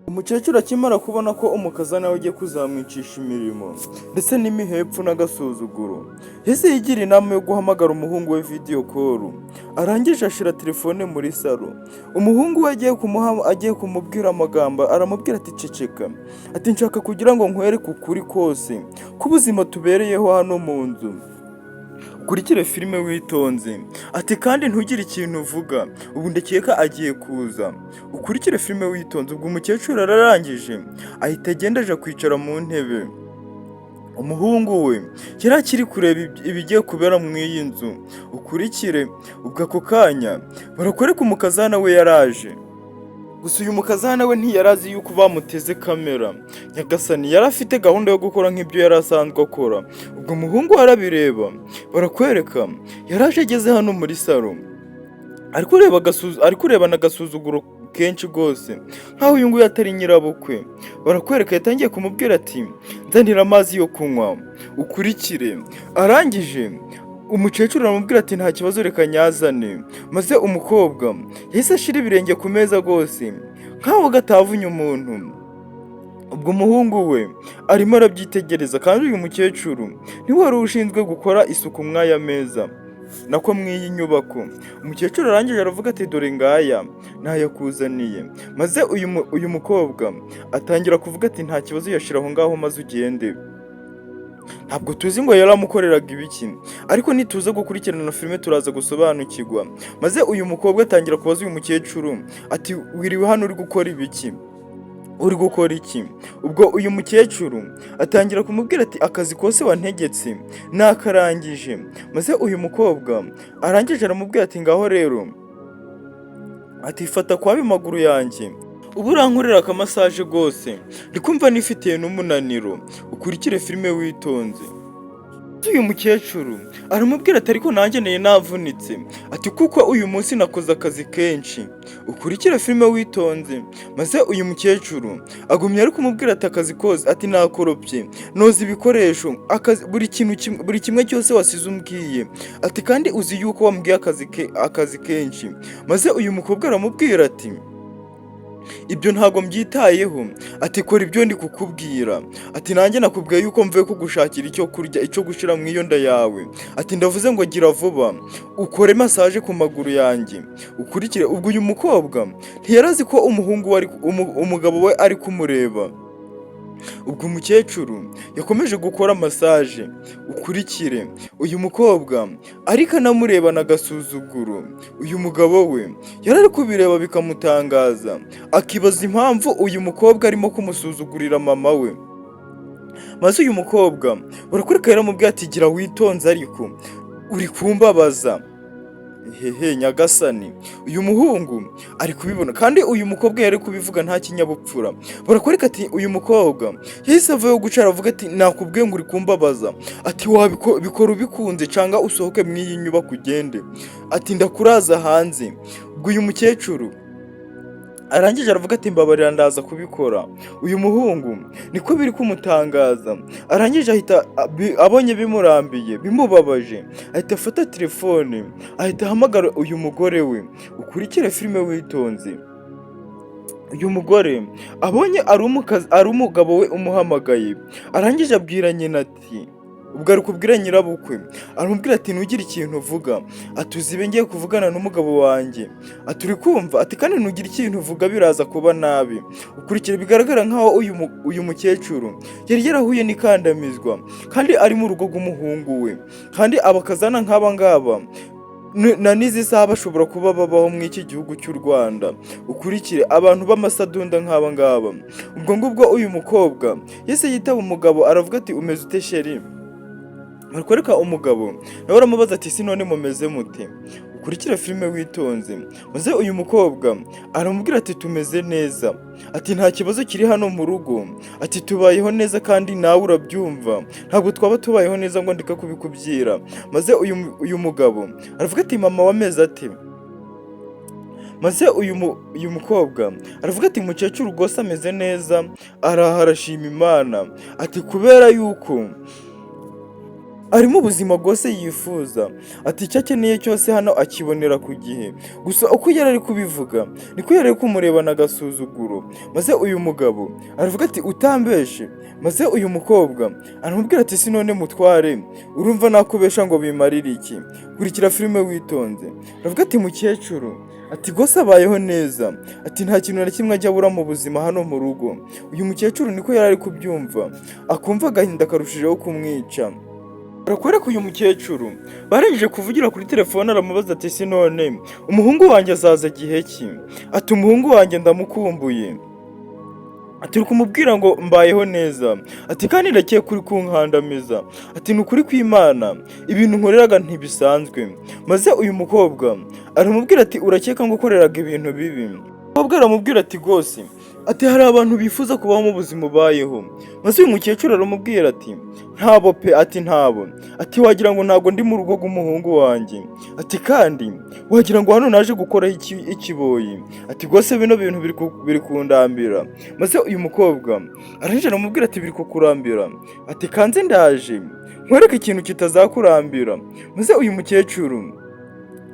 Umukecuru akimara kubona ko umukazana we agiye kuzamwicisha imirimo ndetse n'imihepfu n'agasuzuguro, yahise yigira inama yo guhamagara umuhungu we video call. Arangije ashira telefone muri salo. Umuhungu we agiye kumubwira amagambo, aramubwira ati ceceka, ati nshaka kugira ngo nkwereke ukuri kose k'ubuzima tubereyeho hano mu nzu. Ukurikire filime witonze, ati kandi ntugire ikintu uvuga, ubu ndakeka agiye kuza. Ukurikire filime witonze. Ubwo umukecuru ararangije ahita agenda aja kwicara mu ntebe. Umuhungu we yari akiri kureba ibigiye kubera mu iyi nzu. Ukurikire. Ubwo ako kanya barakwereka umukazana we yaraje. Gusa uyu mukazana we ntiyarazi yuko bamuteze kamera. Nyagasani yari afite gahunda yo gukora nk'ibyo yari asanzwe akora. Ubwo umuhungu arabireba, barakwereka yaraje ageze hano muri salo, ari kurebana agasuzuguro kenshi rwose, nkaho uyu nguyu atari nyirabukwe. Barakwereka yatangiye kumubwira ati nzanira amazi yo kunywa. Ukurikire. Arangije umukecuru aramubwira ati nta kibazo reka nyazane. Maze umukobwa yahise ashira ibirenge ku meza rwose nkaho gatavunye umuntu. Ubwo umuhungu we arimo arabyitegereza, kandi uyu mukecuru niwe wari ushinzwe gukora isuku mw'aya meza nako mw'iyi nyubako. Umukecuru arangije aravuga ati dore ngaya ntayakuzaniye. Maze uyu mukobwa atangira kuvuga ati nta kibazo, yashira aho ngaho maze ugende. Ntabwo tuzi ngo yaramukoreraga ibiki, ariko nituza gukurikirana filime turaza gusobanukirwa. Maze uyu mukobwa atangira kubaza uyu mukecuru ati wiriwe hano uri gukora ibiki, uri gukora iki? Ubwo uyu mukecuru atangira kumubwira ati akazi kose wantegetse nakarangije. Maze uyu mukobwa arangije aramubwira ati ngaho rero, ati fata kwabe maguru yanjye ubu urankorera akamasaje rwose, ndikumva nifitiye n'umunaniro. Ukurikire filime witonze. Uyu mukecuru aramubwira ati ariko nanjye navunitse, ati kuko uyu munsi nakoze akazi kenshi. Ukurikire filime witonze. Maze uyu mukecuru agumya ari kumubwira ati akazi kose, ati nakoropye, noza ibikoresho, buri kimwe cyose wasize umbwiye, ati kandi uzi yuko wambwiye akazi kenshi. Maze uyu mukobwa aramubwira ati ibyo ntago mbyitayeho, ati kora ibyo ndi kukubwira, ati nanjye nakubwiye yuko mvuye kugushakira icyo kurya, icyo gushira mu iyo nda yawe, ati ndavuze ngo gira vuba ukore massage ku maguru yanjye. Ukurikire. Ubwo uyu mukobwa ntiyarazi ko umugabo we ari kumureba. Ubwo umukecuru yakomeje gukora massage. Ukurikire. Uyu mukobwa ariko anamurebana agasuzuguro. Uyu mugabo we yari ari kubireba bikamutangaza, akibaza impamvu uyu mukobwa arimo kumusuzugurira mama we. Maze uyu mukobwa barakwereka yaramubwiye ati gira witonze ariko uri kumbabaza. Hehe nyagasani. Uyu muhungu ari kubibona, kandi uyu mukobwa yari kubivuga nta kinyabupfura. Barakwereka ati uyu mukobwa yahise avayo gucara avuga ati nakubwiye ngo uri kumbabaza, ati wabikora ubikunze cyangwa usohoke mw'iyi nyubako ugende, ati ndakuraza hanze. Ubwo uyu mukecuru arangije aravuga ati mbabarira ndaza kubikora. Uyu muhungu niko biri kumutangaza. Arangije ahita abonye bimurambiye bimubabaje, ahita afata telefone ahita ahamagara uyu mugore we. Ukurikire filime witonze. Uyu mugore abonye ari umugabo we umuhamagaye, arangije abwira nyina ati ubwo ari kubwira nyirabukwe, aramubwira ati ntugire ikintu uvuga, ati uzibe ngiye kuvugana n'umugabo wanjye, ati uri kumva, ati kandi ntugire ikintu uvuga biraza kuba nabi. Ukurikira. Bigaragara nkaho uyu mukecuru yari yarahuye n'ikandamizwa, kandi ari mu rugo rw'umuhungu we, kandi abakazana nk'aba ngaba na n'izi saha bashobora kuba babaho muri iki gihugu cy'u Rwanda. Ukurikire. Abantu b'amasadunda nk'aba ngaba. Ubwo ngubwo uyu mukobwa yese yitaba umugabo, aravuga ati umeze ute sheri? Barakwereka umugabo nawe aramubaza ati si none mumeze mute? Ukurikire filime witonze. Maze uyu mukobwa aramubwira ati tumeze neza, ati nta kibazo kiri hano mu rugo, ati tubayeho neza kandi nawe urabyumva, ntabwo twaba tubayeho neza ngo ndeka kubikubwira. Maze uyu mugabo aravuga ati mama wameze ate? Maze uyu mukobwa aravuga ati umukecuru rwose ameze neza, arashima Imana, ati kubera yuko arimo ubuzima bwose yifuza, ati icyo akeneye cyose hano akibonera ku gihe. Gusa uko yari ari kubivuga niko yari ari kumurebana agasuzuguro, maze uyu mugabo aravuga ati utambeshe. Maze uyu mukobwa aramubwira ati si none mutware, urumva nakubesha ngo bimarire iki? Kurikira filime witonze. Aravuga ati mukecuru, ati rwose abayeho neza, ati nta kintu na kimwe ajya abura mu buzima hano mu rugo. Uyu mukecuru niko yari ari kubyumva, akumva agahinda karushijeho kumwica. Barakwereka uyu mukecuru barangije kuvugira kuri telefone, aramubaza ati si none umuhungu wanjye azaza gihe ki? Ati umuhungu wanjye ndamukumbuye. Ati uri kumubwira ngo mbayeho neza, ati kandi ndakeye kuri kunkandamiza, ati ni ukuri kw'Imana ibintu nkoreraga ntibisanzwe. Maze uyu mukobwa aramubwira ati urakeka ngo ukoreraga ibintu bibi? Umukobwa aramubwira ati rwose, ati hari abantu bifuza kubaho mu buzima ubayeho. Maze uyu mukecuru aramubwira ati ntabo pe, ati ntabo, ati wagira ngo ntabwo ndi mu rugo rw'umuhungu wanjye, ati kandi wagira ngo hano naje gukoraho ikiboyi, ati rwose bino bintu biri kundambira. Maze uyu mukobwa arangije aramubwira ati biri kukurambira, ati kanze ndaje nkwereke ikintu kitazakurambira. Maze uyu mukecuru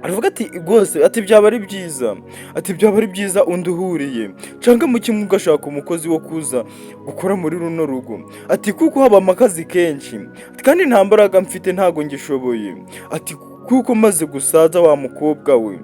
aravuga ati rwose, ati byaba ari byiza, ati byaba ari byiza unduhuriye cyangwa mu kimwe ugashaka umukozi wo kuza gukora muri runo rugo, ati kuko habamo akazi kenshi, kandi nta mbaraga mfite ntago ngishoboye, ati kuko maze gusaza wa mukobwa we.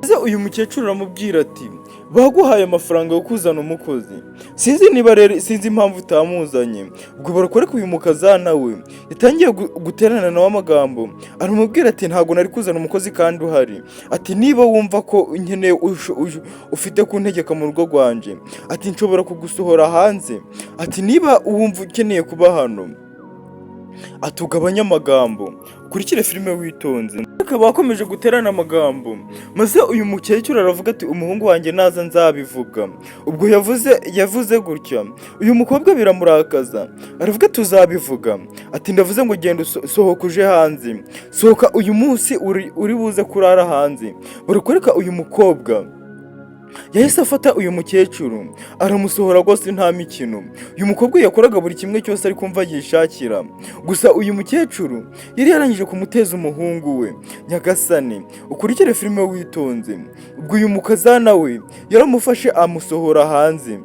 Maze uyu mukecuru aramubwira ati baguhaye amafaranga yo kuzana umukozi, sinzi impamvu utamuzanye. Ubwo barakwereka uyu mukazana we yatangiye guterana nawe amagambo, aramubwira ati ntabwo nari kuzana umukozi kandi uhari, ati niba wumva ko nkeneye ufite kuntegeka mu rugo rwanje, ati nshobora kugusohora hanze, ati niba wumva ukeneye kuba hano, atugabanya amagambo. Kurikire filime witonze. Bakomeje guterana amagambo, maze uyu mukecuru aravuga ati umuhungu wanjye naza nzabivuga. Ubwo yavuze gutya, uyu mukobwa biramurakaza, aravuga tuzabivuga, ati ndavuze ngo genda sohoka uje hanze, sohoka uyu munsi uri buze kurara hanze. Barakwereka uyu mukobwa yahise afata uyu mukecuru aramusohora rwose nta mikino. Uyu mukobwa yakoraga buri kimwe cyose ari kumva yishakira, gusa uyu mukecuru yari yarangije kumuteza umuhungu we. Nyagasani, ukurikire filime witonze. Ubwo uyu mukazana we yaramufashe amusohora hanze,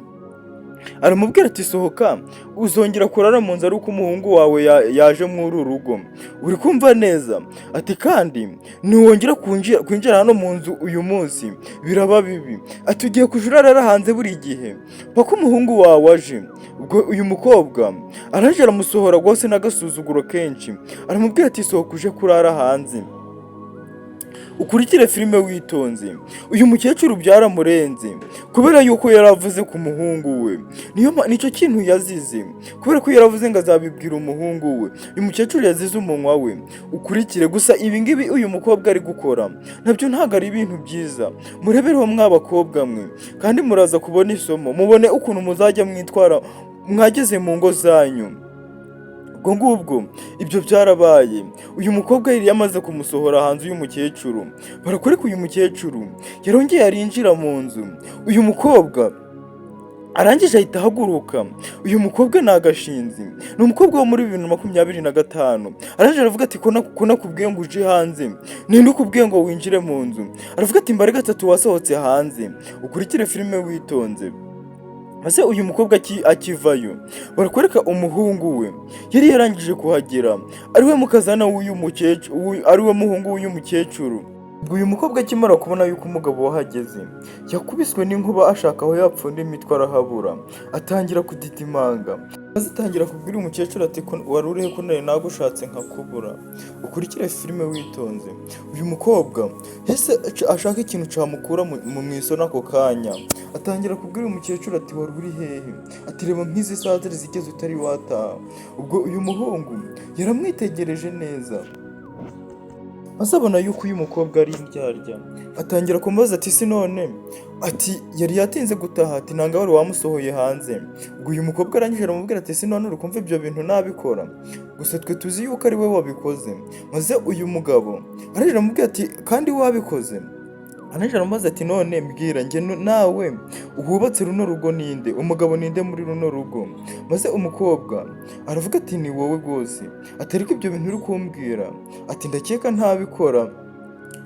aramubwira ati sohoka uzongera kurara mu nzu ari uko umuhungu wawe yaje muri uru rugo, uri kumva neza? Ati kandi ntiwongera kwinjira hano mu nzu uyu munsi, biraba bibi. Ati ugiye kujya urara hanze buri gihe paka umuhungu wawe aje. Ubwo uyu mukobwa araje aramusohora rwose n'agasuzuguro kenshi, aramubwira ati sohoka uje kurara hanze. Ukurikire filime witonze. Uyu mukecuru byaramurenze kubera yuko yaravuze ku muhungu we, nicyo kintu yazize, kubera ko yaravuze ngo azabibwira umuhungu we. Uyu mukecuru yazize umunwa we. Ukurikire gusa ibi ngibi uyu mukobwa ari gukora nabyo ntabwo ari ibintu byiza. Murebereho mw'abakobwa mwe, kandi muraza kubona isomo, mubone ukuntu muzajya mwitwara mwageze mu ngo zanyu. Ubwo ngubwo ibyo byarabaye. Uyu mukobwa yari yamaze kumusohora hanze uyu mukecuru. Barakwereka uyu mukecuru yarongeye arinjira mu nzu. Uyu mukobwa arangije ahita ahaguruka. Uyu mukobwa ni agashinzi, ni umukobwa wo muri 2025. Arangije aravuga ati ko nakubwiye ngo uje hanze, ninde ukubwiye ngo winjire mu nzu? Aravuga ati mbare gatatu wasohotse hanze. Ukurikire filime witonze. Maze uyu mukobwa akivayo, barakwereka umuhungu we yari yarangije kuhagera, ariwe mukazana w'uyu mukecuru, ariwe muhungu w'uyu mukecuru. Uyu mukobwa akimara kubona yuko umugabo wahageze, yakubiswe n'inkuba ashaka aho yapfunda imitwe arahabura, atangira kuditimanga. Maze atangira kubwira umukecuru ati wari urihe ko nari nagushatse nkakubura. Ukurikire filime witonze. Uyu mukobwa yese ashaka ikintu camukura mu isoni ako kanya, atangira kubwira umukecuru ati wari uri hehe, ati reba nk'izi saha zigeze utari wataha. Ubwo uyu muhungu yaramwitegereje neza, azabona yuko uyu mukobwa ari indyarya, atangira kumubaza ati si none, ati yari yatinze gutaha, ati nanga wari wamusohoye hanze. Ubwo uyu mukobwa arangije aramubwira ati si none urukumva ibyo bintu nabikora, gusa twe tuzi yuko ari we wabikoze. Maze uyu mugabo arangije aramubwira ati kandi wabikoze? Anangije aramubaza ati none mbwira njye nawe wubatse runo rugo ninde, umugabo ninde muri runo rugo? Maze umukobwa aravuga ati ni wowe rwose, ati ariko ibyo bintu uri kumbwira, ati ndakeka ntabikora.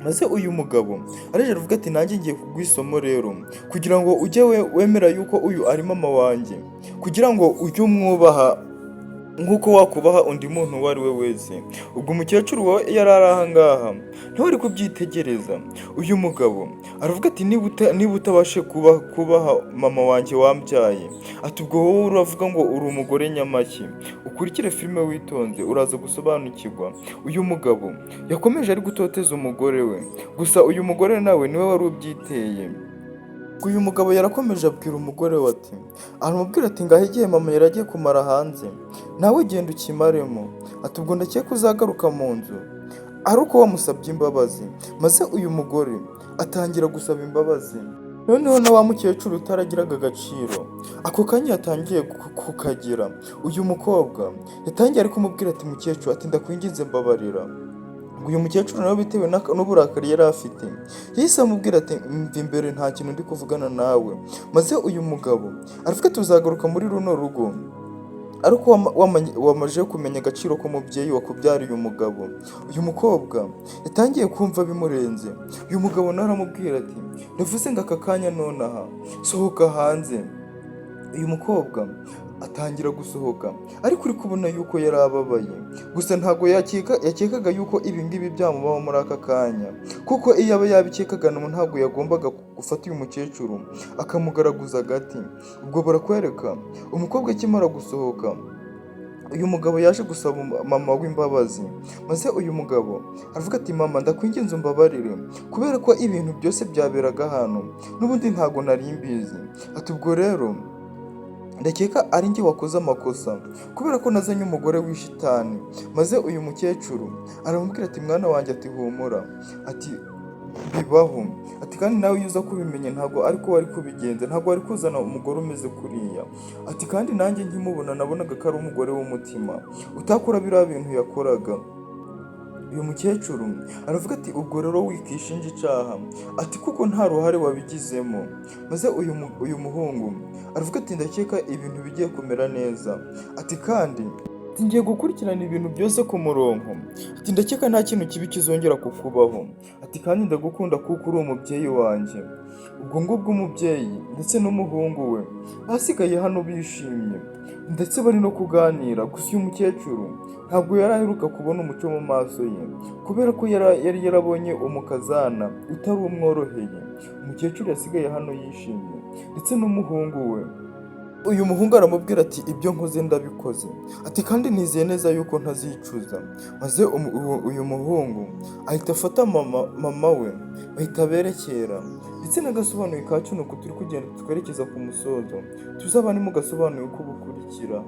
Maze uyu mugabo araje aravuga ati nanjye ngiye kuguha isomo rero, kugira ngo ujye wemera yuko uyu ari mama wanjye, kugira ngo ujye umwubaha nk'uko wakubaha undi muntu uwo ari we wese. Ubwo umukecuru we yari ari aha ngaha ntawe ari kubyitegereza. Uyu mugabo aravuga ati niba utabashe kubaha mama wanjye wambyaye, ati ubwo wowe uravuga ngo uri umugore nyamashyi, ukurikire filime witonze uraza gusobanukirwa. Uyu mugabo yakomeje ari gutoteza umugore we, gusa uyu mugore nawe niwe wari ubyiteye. Uyu mugabo yarakomeje abwira umugore we ati, aramubwira ati ngaho igihe mama yaragiye kumara hanze, nawe genda ukimaremo, ati ubwo ndakeka uzagaruka mu nzu ari uko wamusabye imbabazi. Maze uyu mugore atangira gusaba imbabazi. Noneho na wa mukecuru utaragiraga agaciro ako kanya yatangiye kukagira. Uyu mukobwa yatangiye ari kumubwira ati mukecuru, ati ndakwinginze mbabarira. Uyu mukecuru nawe bitewe n'uburakari yari afite yahise amubwira ati mva imbere, nta kintu ndi kuvugana nawe. Maze uyu mugabo aravuga ati uzagaruka muri runo rugo ariko wamaze kumenya agaciro k'umubyeyi wakubyariye umugabo. Uyu mukobwa yatangiye kumva bimurenze. Uyu mugabo nawe aramubwira ati ndavuze ngo aka kanya nonaha sohoka hanze. Uyu mukobwa atangira gusohoka ariko uri kubona yuko yari ababaye, gusa ntabwo yakekaga yuko ibi ngibi byamubaho muri aka kanya, kuko iyo aba yabikekaga ntabwo yagombaga gufata uyu mukecuru akamugaraguza agati. Ubwo barakwereka umukobwa akimara gusohoka, uyu mugabo yaje gusaba mama w'imbabazi. Maze uyu mugabo aravuga ati mama ndakwinginze umbabarire, kubera ko ibintu byose byaberaga hano n'ubundi ntabwo nari mbizi. Ati ubwo rero ndakeka ari njye wakoze amakosa kubera ko nazanye umugore w'ishitani. Maze uyu mukecuru aramubwira ati mwana wanjye, ati humura, ati bibaho, ati kandi nawe iyo uza kubimenye ntabwo ariko wari kubigenza, ntabwo wari kuzana umugore umeze kuriya, ati kandi nanjye nkimubona nabonaga ko ari umugore w'umutima utakora biriya bintu yakoraga. Uyu mukecuru aravuga ati ubwo rero wikishinja icyaha, ati kuko nta ruhare wabigizemo. Maze uyu muhungu aravuga ati ndakeka ibintu bigiye kumera neza, ati kandi ngiye gukurikirana ibintu byose ku murongo, ati ndakeka nta kintu kibi kizongera kukubaho, ati kandi ndagukunda kuko uri umubyeyi wanjye. Ubwo ngubwo umubyeyi ndetse n'umuhungu we basigaye hano bishimye ndetse bari no kuganira. Gusa uyu mukecuru ntabwo yari aheruka kubona umucyo mu maso ye, kubera ko yari yarabonye umukazana utari umworoheye. Umukecuru yasigaye hano yishimye ndetse n'umuhungu we. Uyu muhungu aramubwira ati ibyo nkoze ndabikoze, ati kandi nizeye neza yuko ntazicuza. Maze uyu muhungu ahita afata mama we bahita berekera, ndetse n'agasobanuye kacu ni uko turi kugenda twerekeza ku musozo, tuzabane mu gasobanuye uko bukurikira.